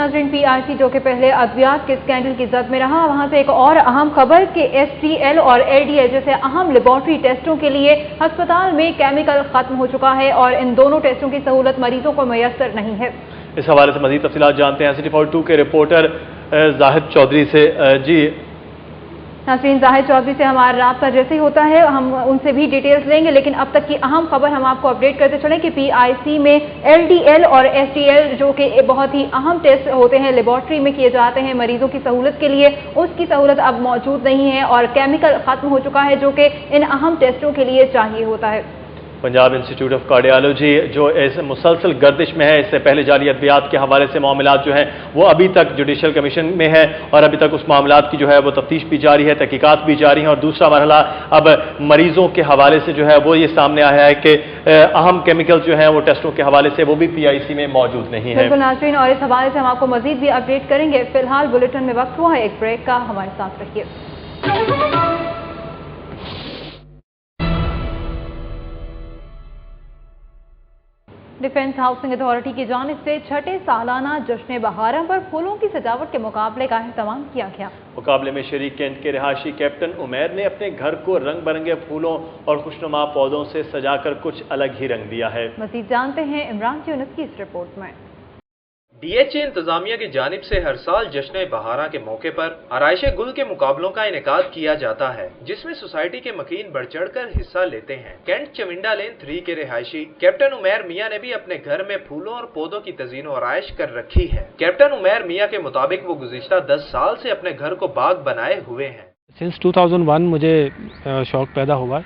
नाज़रीन, PIC जो कि पहले अद्वियात के स्कैंडल की जद में रहा, वहां से एक और अहम खबर कि STL और LDL जैसे अहम लेबॉर्ट्री टेस्टों के लिए अस्पताल में केमिकल खत्म हो चुका है और इन दोनों टेस्टों की सहूलत मरीजों को मैसर नहीं है। इस हवाले से मजीद तफसीलात जानते हैं City42 के रिपोर्टर जाहिद चौधरी से। जी नाज़रीन, जाहिद चौधरी से हमारा राब्ता जैसे ही होता है हम उनसे भी डिटेल्स लेंगे, लेकिन अब तक की अहम खबर हम आपको अपडेट करते चलें कि PIC में LDL और STL जो कि बहुत ही अहम टेस्ट होते हैं, लेबॉर्ट्री में किए जाते हैं मरीजों की सहूलत के लिए, उसकी सहूलत अब मौजूद नहीं है और केमिकल खत्म हो चुका है जो कि इन अहम टेस्टों के लिए चाहिए होता है। पंजाब इंस्टीट्यूट ऑफ कार्डियोलॉजी जो इस मुसलसल गर्दिश में है, इससे पहले जाली अद्वियात के हवाले से मामलात जो हैं वो अभी तक जुडिशल कमीशन में है और अभी तक उस मामलात की जो है वो तफ्तीश भी जारी है, तहकीकात भी जारी हैं। और दूसरा मरहला अब मरीजों के हवाले से जो है वो ये सामने आया है कि अहम केमिकल जो हैं वो टेस्टों के हवाले से वो भी PIC में मौजूद नहीं है। बिल्कुल नाज़रीन, और इस हवाले से हम आपको मजीद भी अपडेट करेंगे। फिलहाल बुलेटिन में वक्त हुआ है एक ब्रेक का, हमारे साथ रहिए। डिफेंस हाउसिंग अथॉरिटी की जानिब से छठे सालाना जश्न बहारा पर फूलों की सजावट के मुकाबले का एहतमाम किया गया। मुकाबले में शरीक कैंट के रिहायशी कैप्टन उमैर ने अपने घर को रंग बिरंगे फूलों और खुशनुमा पौधों से सजाकर कुछ अलग ही रंग दिया है। मजीद जानते हैं इमरान यूनुस की इस रिपोर्ट में। DHA इंतजामिया की जानिब से हर साल जश्न बहारा के मौके पर आराइश गुल के मुकाबलों का इनेकाद किया जाता है, जिसमें सोसाइटी के मकीन बढ़ चढ़ कर हिस्सा लेते हैं। कैंट चमिंडा लेन 3 के रिहायशी कैप्टन उमैर मियाँ ने भी अपने घर में फूलों और पौधों की तज़ीन और आराइश कर रखी है। कैप्टन उमैर मियाँ के मुताबिक वो गुज़िश्ता 10 साल से अपने घर को बाग बनाए हुए हैं। सिंस 2001 मुझे शौक पैदा हुआ।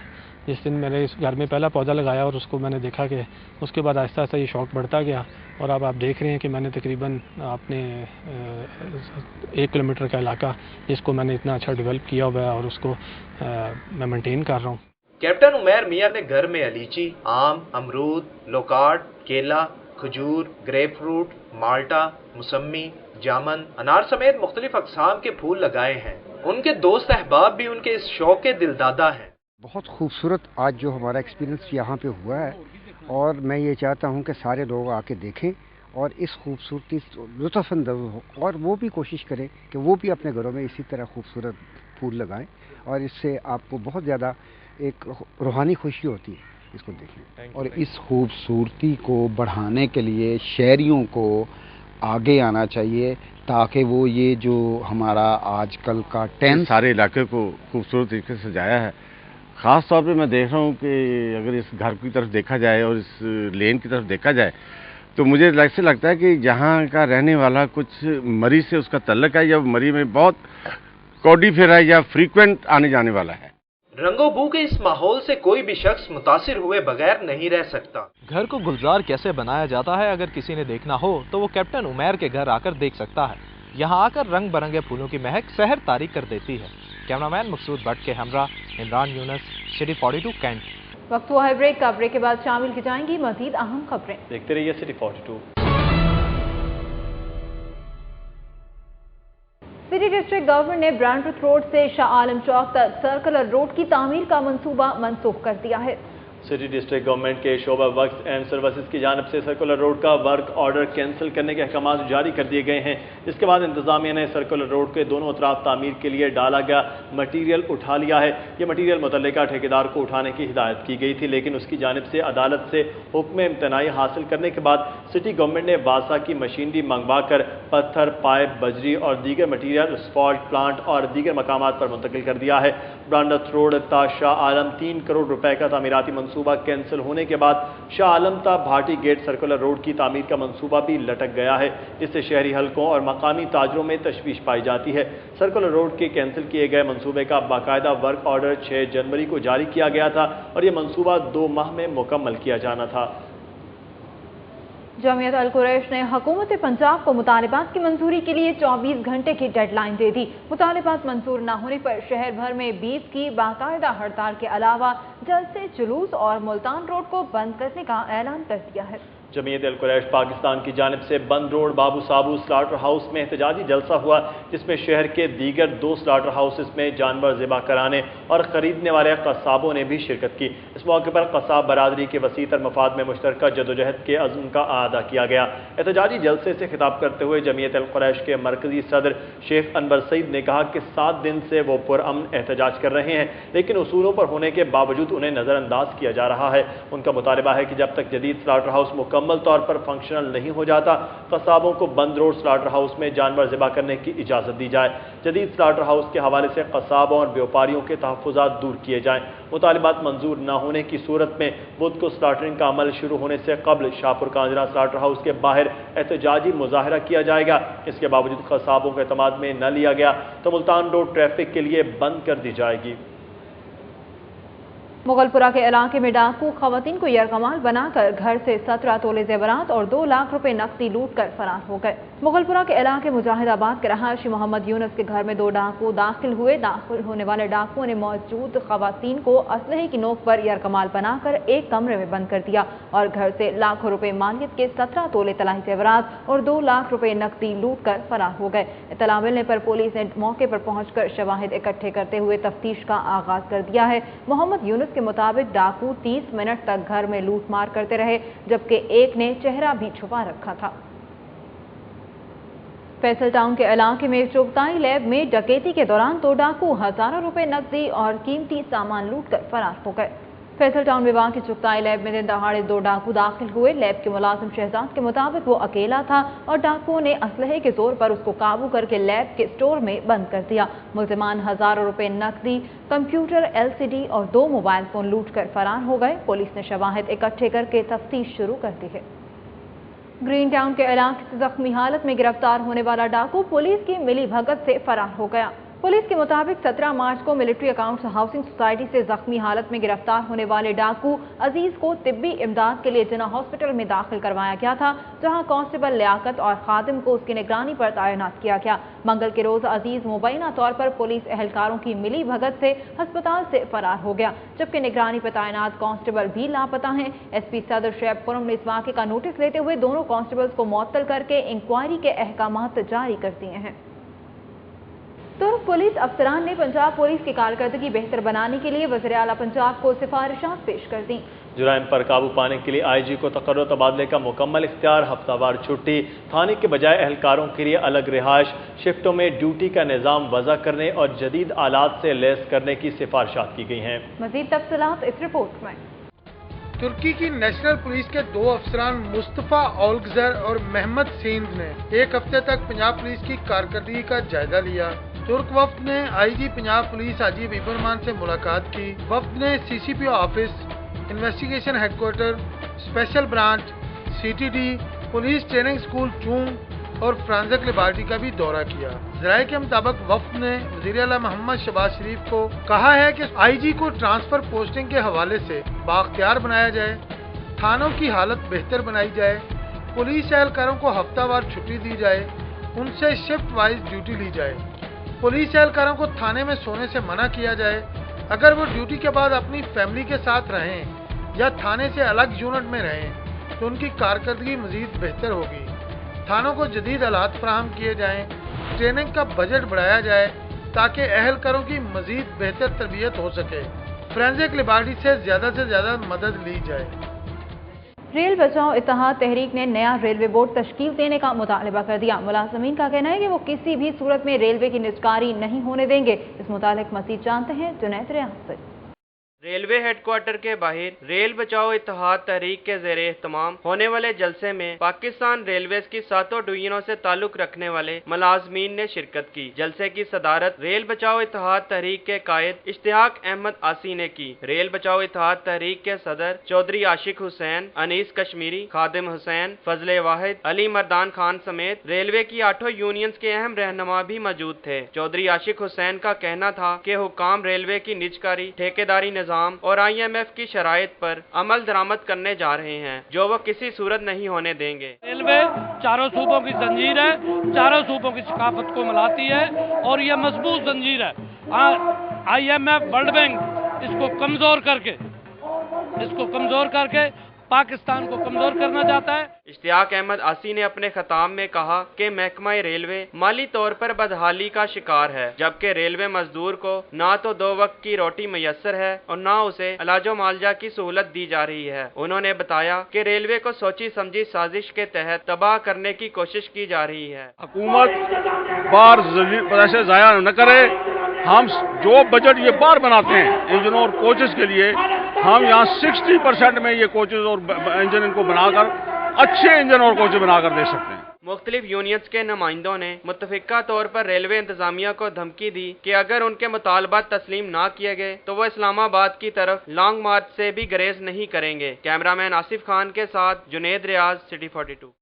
जिस दिन मैंने इस घर में पहला पौधा लगाया और उसको मैंने देखा कि उसके बाद आहिस्ता आहिस्ता ये शौक़ बढ़ता गया और अब आप देख रहे हैं कि मैंने तकरीबन अपने 1 किलोमीटर का इलाका जिसको मैंने इतना अच्छा डेवलप किया हुआ है और उसको मैं मेंटेन कर रहा हूँ। कैप्टन उमैर मियाँ ने घर में अलीची, आम, अमरूद, लोकार्ड, केला, खजूर, ग्रेप फ्रूट, माल्टा, मुसम्मी, जामन, अनार समेत मुख्तलिफ अक़साम के फूल लगाए हैं। उनके दोस्त अहबाब भी उनके इस शौक के दिलदादा हैं। बहुत खूबसूरत आज जो हमारा एक्सपीरियंस यहाँ पे हुआ है और मैं ये चाहता हूँ कि सारे लोग आके देखें और इस खूबसूरती लुत्फ़अंदोज़ हो और वो भी कोशिश करें कि वो भी अपने घरों में इसी तरह खूबसूरत फूल लगाएं और इससे आपको बहुत ज़्यादा एक रूहानी खुशी होती है इसको देखें। और इस खूबसूरती को बढ़ाने के लिए शहरियों को आगे आना चाहिए ताकि वो ये जो हमारा आजकल का टेंट सारे इलाके को खूबसूरत तरीके से सजाया है। ख़ास तौर पे मैं देख रहा हूँ कि अगर इस घर की तरफ देखा जाए और इस लेन की तरफ देखा जाए तो मुझे ऐसे लगता है कि यहाँ का रहने वाला कुछ मरी से उसका तल्लक है या मरी में बहुत कौडी फेरा या फ्रीक्वेंट आने जाने वाला है। रंगो बू के इस माहौल से कोई भी शख्स मुतासिर हुए बगैर नहीं रह सकता। घर को गुलजार कैसे बनाया जाता है अगर किसी ने देखना हो तो वो कैप्टन उमैर के घर आकर देख सकता है। यहाँ आकर रंग बिरंगे फूलों की महक सहर तारी कर देती है। कैमरामैन मकसूद भट्ट के हमरा इमरान यूनुस, City42 कैंट। वक्त हुआ है ब्रेक का, ब्रेक के बाद शामिल की जाएंगी मजीद अहम खबरें। देखते रहिए City42। सिटी डिस्ट्रिक्ट गवर्नमेंट ने ब्रांडरुथ रोड से शाह आलम चौक तक सर्कुलर रोड की तामीर का मंसूबा मंसूख कर दिया है। सिटी डिस्ट्रिक्ट गवर्नमेंट के शोबा वर्क्स एंड सर्विसेज की जानिब से सर्कुलर रोड का वर्क ऑर्डर कैंसिल करने के अहकाम जारी कर दिए गए हैं। इसके बाद इंतजामिया ने सर्कुलर रोड के दोनों अतराफ तामीर के लिए डाला गया मटीरियल उठा लिया है। ये मटीरियल मुतल्लिका ठेकेदार को उठाने की हिदायत की गई थी, लेकिन उसकी जानिब से अदालत से हुक्म इम्तनाई हासिल करने के बाद सिटी गवर्नमेंट ने वासा की मशीनरी मंगवा कर पत्थर, पाइप, बजरी और दीगर मटीरियल स्पॉट प्लांट और दीगर मकामात पर मुंतकिल कर दिया है। ब्रांडरुथ रोड ता शाह आलम 3 करोड़ रुपए का तामीराती मंसूबा कैंसिल होने के बाद शाह आलम ता भाटी गेट सर्कुलर रोड की तामीर का मंसूबा भी लटक गया है। इससे शहरी हलकों और मकामी ताजरों में तशवीश पाई जाती है। सर्कुलर रोड के कैंसिल किए गए मंसूबे का बाकायदा वर्क ऑर्डर 6 जनवरी को जारी किया गया था और यह मंसूबा 2 माह में मुकम्मल किया जाना था। जमीयत अल कुरैश ने हुकूमत पंजाब को मुतालिबात की मंजूरी के लिए 24 घंटे की डेडलाइन दे दी। मुतालिबात मंजूर न होने पर शहर भर में 20 की बाकायदा हड़ताल के अलावा जलसे, जुलूस और मुल्तान रोड को बंद करने का ऐलान कर दिया है। जमीयत अल कुरैश पाकिस्तान की जानिब से बंद रोड बाबू साबू स्लाटर हाउस में एहतजाजी जलसा हुआ, जिसमें शहर के दीगर 2 स्लाटर हाउसेस में जानवर ज़िबा कराने और ख़रीदने वाले कसाबों ने भी शिरकत की। इस मौके पर कसाब बरादरी के वसीतर मफाद में मुश्तरका जदोजहद के अज़्म का अहाता किया गया। एहतजाजी जलसे से खिताब करते हुए जमीयत अल कुरैश के मरकजी सदर शेख अनवर सईद ने कहा कि 7 दिन से वो पुरअमन एहतजाज कर रहे हैं, लेकिन उसूलों पर होने के बावजूद उन्हें नज़रअंदाज किया जा रहा है। उनका मुतालबा है कि जब तक जदीद स्लाटर हाउस मुकम्मल तौर पर फंक्शनल नहीं हो जाता, कसाबों को बंद रोड स्लाटर हाउस में जानवर ज़िबा करने की इजाज़त दी जाए। जदीद स्लाटर हाउस के हवाले से कसाबों और व्यापारियों के तहफ़्फ़ुज़ात दूर किए जाएँ। मुतालिबात मंजूर न होने की सूरत में बुध को स्लाटरिंग का अमल शुरू होने से कबल शाहपुर कांजरा स्लाटर हाउस के बाहर एहतजाजी मुजाहरा किया जाएगा। इसके बावजूद कसाबों को एतमाद में न लिया गया तो मुल्तान रोड ट्रैफिक के लिए बंद कर दी जाएगी। मुगलपुरा के इलाके में डाकू खवातीन को यरगमाल बनाकर घर से 17 तोले जेवरात और 2 लाख रुपए नकदी लूट कर फरार हो गए। मुगलपुरा के इलाके मुजाहिदाबाद के रहायशी मोहम्मद यूनुस के घर में 2 डाकू दाखिल हुए। दाखिल होने वाले डाकुओं ने मौजूद खवातीन को असलहे की नोक पर यरगमाल बनाकर एक कमरे में बंद कर दिया और घर से लाखों रुपए मालियत के 17 तोले तलाही जेवरात और 2 लाख रुपए नकदी लूट कर फरार हो गए। इत्तला मिलने पर पुलिस ने मौके पर पहुंचकर शवाहिद इकट्ठे करते हुए तफ्तीश का आगाज कर दिया है। मोहम्मद यूनुस के मुताबिक डाकू 30 मिनट तक घर में लूट मार करते रहे, जबकि एक ने चेहरा भी छुपा रखा था। फैसल टाउन के इलाके में चुगताई लैब में डकैती के दौरान 2 डाकू हजारों रुपए नकदी और कीमती सामान लूट कर फरार हो गए। फैसल टाउन विभाग की चुगताई लैब में दिन दहाड़े 2 डाकू दाखिल हुए। लैब के मुलाजिम शहजाद के मुताबिक वो अकेला था और डाकुओं ने असलहे के जोर पर उसको काबू करके लैब के स्टोर में बंद कर दिया। मुल्जिमान हजारों रुपए नकदी, कंप्यूटर, LCD और 2 मोबाइल फोन लूट कर फरार हो गए। पुलिस ने शवाहिद इकट्ठे करके तफ्तीश शुरू कर दी है। ग्रीन टाउन के इलाके से जख्मी हालत में गिरफ्तार होने वाला डाकू पुलिस की मिली भगत से फरार हो गया। पुलिस के मुताबिक 17 मार्च को मिलिट्री अकाउंट्स हाउसिंग सोसाइटी से जख्मी हालत में गिरफ्तार होने वाले डाकू अजीज को तिब्बी इमदाद के लिए जिना हॉस्पिटल में दाखिल करवाया गया था, जहां कांस्टेबल लियाकत और खादिम को उसकी निगरानी पर तैनात किया गया। मंगल के रोज अजीज मुबैना तौर पर पुलिस एहलकारों की मिली भगत से अस्पताल से फरार हो गया, जबकि निगरानी पर तैनात कांस्टेबल भी लापता हैं। SP सदर शैब खुरम ने इस वाक़े का नोटिस लेते हुए दोनों कांस्टेबल्स को मुअत्तल करके इंक्वायरी के अहकामात जारी कर दिए हैं। तुर्क पुलिस अफसरान ने पंजाब पुलिस की कारकर्दगी बेहतर बनाने के लिए वज़ीर आला पंजाब को सिफारिशात पेश कर दी। जुराइम पर काबू पाने के लिए IG को तकर्रुर तबादले का मुकम्मल इख्तियार, हफ्तावार छुट्टी, थाने के बजाय एहलकारों के लिए अलग रिहाइश, शिफ्टों में ड्यूटी का निज़ाम वज़ा करने और जदीद आलात से लैस करने की सिफारिशात की गई हैं। मज़ीद तफसीलात इस रिपोर्ट में। तुर्की की नेशनल पुलिस के 2 अफसरान मुस्तफ़ा औलगज़र और महमद सेंद ने 1 हफ्ते तक पंजाब पुलिस की कारकर्दगी का जायजा लिया। तुर्क वफ्द ने IG पंजाब पुलिस हाजी बिबरमान से मुलाकात की। वफ्द ने CCP office, investigation headquarter, special branch, CTD, police training school Chung और फ्रांसिक लेबॉरेटरी का भी दौरा किया। ज़राए के मुताबिक वफ्द ने वज़ीर आला मोहम्मद शहबाज शरीफ को कहा है कि IG को ट्रांसफर पोस्टिंग के हवाले से बाख्तियार बनाया जाए, थानों की हालत बेहतर बनाई जाए, पुलिस एहलकारों को हफ्तावार छुट्टी दी जाए, उनसे शिफ्ट वाइज ड्यूटी ली जाए, पुलिस एहलकारों को थाने में सोने से मना किया जाए। अगर वो ड्यूटी के बाद अपनी फैमिली के साथ रहें या थाने से अलग यूनिट में रहें तो उनकी कारकर्दगी मजीद बेहतर होगी। थानों को जदीद आलात फराहम किए जाएं, ट्रेनिंग का बजट बढ़ाया जाए ताकि एहलकारों की मजीद बेहतर तरबियत हो सके। फ्रेंसिक लेबॉरेटरी से ज़्यादा मदद ली जाए। रेल बचाओ इत्तेहाद तहरीक ने नया रेलवे बोर्ड तश्कील देने का मुतालबा कर दिया। मुलाजमीन का कहना है कि वो किसी भी सूरत में रेलवे की निजकारी नहीं होने देंगे। इस मुतालिक मज़ीद जानते हैं जुनैद रियाज से। रेलवे हेडक्वार्टर के बाहर रेल बचाओ इत्तेहाद तहरीक के ज़ेरे एहतमाम होने वाले जलसे में पाकिस्तान रेलवेज की 7 डिवीजनों से ताल्लुक रखने वाले मुलाजमीन ने शिरकत की। जलसे की सदारत रेल बचाओ इत्तेहाद तहरीक के कायद इश्तियाक अहमद आसी ने की। रेल बचाओ इत्तेहाद तहरीक के सदर चौधरी आशिक हुसैन, अनीस कश्मीरी, खादिम हुसैन, फजले वाहिद, अली मर्दान खान समेत रेलवे की 8 यूनियंस के अहम रहनुमा भी मौजूद थे। चौधरी आशिक हुसैन का कहना था कि हुकाम रेलवे की निजकारी, ठेकेदारी निजाम और IMF की शराइत पर अमल दरामद करने जा रहे हैं, जो वो किसी सूरत नहीं होने देंगे। रेलवे चारों सूबों की जंजीर है, चारों सूबों की सकाफत को मिलाती है और यह मजबूत जंजीर है। IMF, वर्ल्ड बैंक इसको कमजोर करके पाकिस्तान को कमजोर करना चाहता है। इश्तियाक अहमद आसी ने अपने खिताब में कहा कि महकमा रेलवे माली तौर पर बदहाली का शिकार है, जबकि रेलवे मजदूर को ना तो 2 वक्त की रोटी मैसर है और ना उसे इलाजो मालजा की सहूलत दी जा रही है। उन्होंने बताया कि रेलवे को सोची समझी साजिश के तहत तबाह करने की कोशिश की जा रही है। हुकूमत बार पैसे जाया न करे। हम जो बजट ये बार बनाते हैं इंजनों और कोचेस के लिए, हम यहाँ 60% में ये कोचेस और इंजन इनको बनाकर अच्छे इंजन और कोचेस बनाकर दे सकते हैं। मुख्तलिफ यूनियंस के नुमाइंदों ने मुत्तफिका तौर पर रेलवे इंतजामिया को धमकी दी कि अगर उनके मुतालबात तस्लीम ना किए गए तो वो इस्लामाबाद की तरफ लॉन्ग मार्च से भी गरेज नहीं करेंगे। कैमरामैन आसिफ खान के साथ Junaid Riaz, city 42।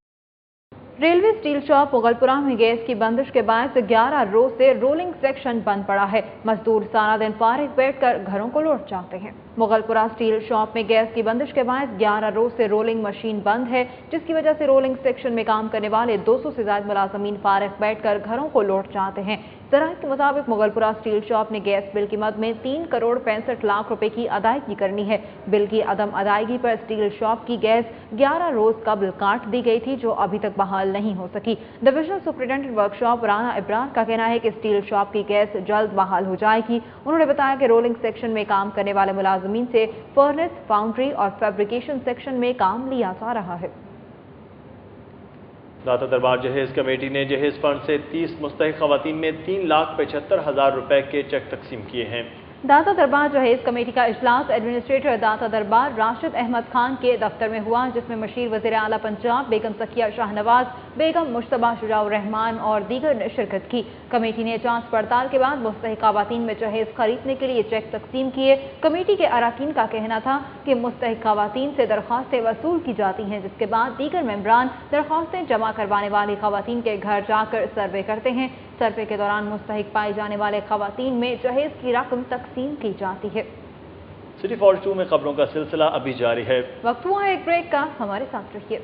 Railway steel shop Mughalpura में गैस की बंदिश के बाद 11 रोज से रोलिंग सेक्शन बंद पड़ा है। मजदूर सारा दिन फारिग बैठकर घरों को लौट जाते हैं। मुगलपुरा स्टील शॉप में गैस की बंदिश के बाद 11 रोज से रोलिंग मशीन बंद है, जिसकी वजह से रोलिंग सेक्शन में काम करने वाले 200 से ज्यादा मुलाजमीन फारिग बैठकर घरों को लौट जाते हैं। ज़राए के मुताबिक मुगलपुरा स्टील शॉप ने गैस बिल की मद में 3 करोड़ 65 लाख रुपए की अदायगी करनी है। बिल की अदम अदायगी पर स्टील शॉप की गैस 11 रोज कबल काट दी गई थी, जो अभी तक बहाल नहीं हो सकी। Divisional superintendent workshop Rana Ibrar का कहना है कि स्टील शॉप की गैस जल्द बहाल हो जाएगी। उन्होंने बताया कि रोलिंग सेक्शन में काम करने वाले मुलाजमीन से फर्नेस, फाउंड्री और फैब्रिकेशन सेक्शन में काम लिया जा रहा है। दाता दरबार जहेज कमेटी ने जहेज फंड से 30 मुस्तहिक खवातीन में 3,75,000 रुपए के चेक तकसीम किए हैं। दाता दरबार जहेज कमेटी का इजलास एडमिनिस्ट्रेटर दाता दरबार राशिद अहमद खान के दफ्तर में हुआ, जिसमें मशीर वज़ीर आला पंजाब बेगम सकिया शाहनवाज, बेगम मुश्तबा शुजाउर रहमान और दीगर ने शिरकत की। कमेटी ने जांच पड़ताल के बाद मुस्तहिक खवातीन में जहेज खरीदने के लिए चेक तकसीम किए। कमेटी के अराकीन का कहना था कि मुस्तहिक खवातीन से दरख्वास्तें वसूल की जाती हैं, जिसके बाद दीगर मेंबरान दरख्वास्तें जमा करवाने वाली खवातीन के घर जाकर सर्वे करते हैं। सर्वे के दौरान मुस्तहिक पाए जाने वाले खवातीन में जहेज की रकम तकसीम की जाती है। सिटी 42 में खबरों का सिलसिला अभी जारी है। वक्त हुआ है एक ब्रेक का, हमारे साथ रहिए।